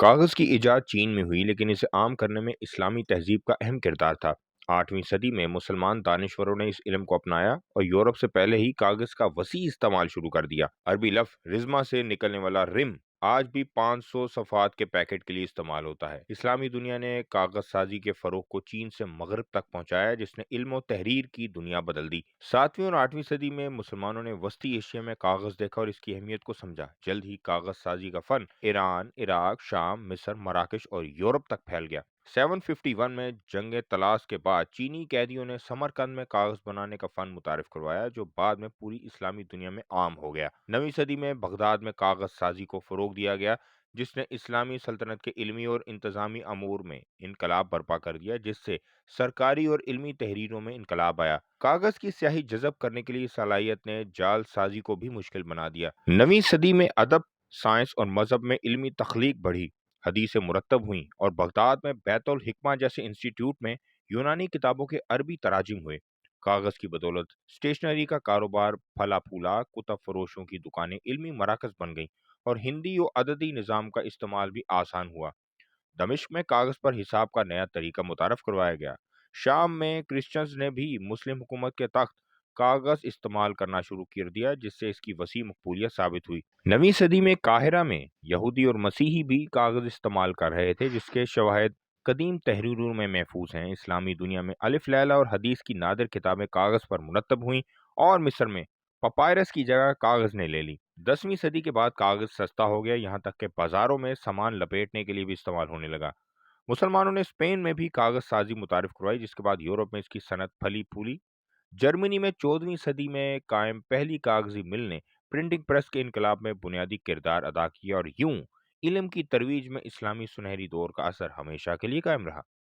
کاغذ کی ایجاد چین میں ہوئی لیکن اسے عام کرنے میں اسلامی تہذیب کا اہم کردار تھا۔ 8ویں صدی میں مسلمان دانشوروں نے اس علم کو اپنایا اور یورپ سے پہلے ہی کاغذ کا وسیع استعمال شروع کر دیا۔ عربی لفظ رزمہ سے نکلنے والا رم آج بھی 500 صفحات کے پیکٹ کے لیے استعمال ہوتا ہے۔ اسلامی دنیا نے کاغذ سازی کے فروغ کو چین سے مغرب تک پہنچایا جس نے علم و تحریر کی دنیا بدل دی۔ 7ویں اور 8ویں صدی میں مسلمانوں نے وسطی ایشیا میں کاغذ دیکھا اور اس کی اہمیت کو سمجھا۔ جلد ہی کاغذ سازی کا فن ایران، عراق، شام، مصر، مراکش اور یورپ تک پھیل گیا۔ 751 میں جنگ طلاس کے بعد چینی قیدیوں نے سمرقند میں کاغذ بنانے کا فن متعارف کروایا جو بعد میں پوری اسلامی دنیا میں عام ہو گیا۔ 9ویں صدی میں بغداد میں کاغذ سازی کو فروغ دیا گیا جس نے اسلامی سلطنت کے علمی اور انتظامی امور میں انقلاب برپا کر دیا، جس سے سرکاری اور علمی تحریروں میں انقلاب آیا۔ کاغذ کی سیاہی جذب کرنے کے لیے صلاحیت نے جعل سازی کو بھی مشکل بنا دیا۔ 9ویں صدی میں ادب، سائنس اور مذہب میں علمی تخلیق بڑھی، حدیثیں مرتب ہوئیں اور بغداد میں بیت الحکمہ جیسے انسٹیٹیوٹ میں یونانی کتابوں کے عربی تراجم ہوئے۔ کاغذ کی بدولت اسٹیشنری کا کاروبار پھلا پھولا، کتب فروشوں کی دکانیں علمی مراکز بن گئیں اور ہندی و عددی نظام کا استعمال بھی آسان ہوا۔ دمشق میں کاغذ پر حساب کا نیا طریقہ متعارف کروایا گیا۔ شام میں کرسچنز نے بھی مسلم حکومت کے تحت کاغذ استعمال کرنا شروع کر دیا جس سے اس کی وسیع مقبولیت ثابت ہوئی۔ 9ویں صدی میں قاہرہ میں یہودی اور مسیحی بھی کاغذ استعمال کر رہے تھے جس کے شواہد قدیم تحریروں میں محفوظ ہیں۔ اسلامی دنیا میں الف لیلہ اور حدیث کی نادر کتابیں کاغذ پر مرتب ہوئیں اور مصر میں پپائرس کی جگہ کاغذ نے لے لی۔ 10ویں صدی کے بعد کاغذ سستا ہو گیا، یہاں تک کہ بازاروں میں سامان لپیٹنے کے لیے بھی استعمال ہونے لگا۔ مسلمانوں نے اسپین میں بھی کاغذ سازی متعارف کروائی جس کے بعد یورپ میں اس کی صنعت پھلی پھولی۔ جرمنی میں 14ویں صدی میں قائم پہلی کاغذی مل نے پرنٹنگ پریس کے انقلاب میں بنیادی کردار ادا کیا اور یوں علم کی ترویج میں اسلامی سنہری دور کا اثر ہمیشہ کے لیے قائم رہا۔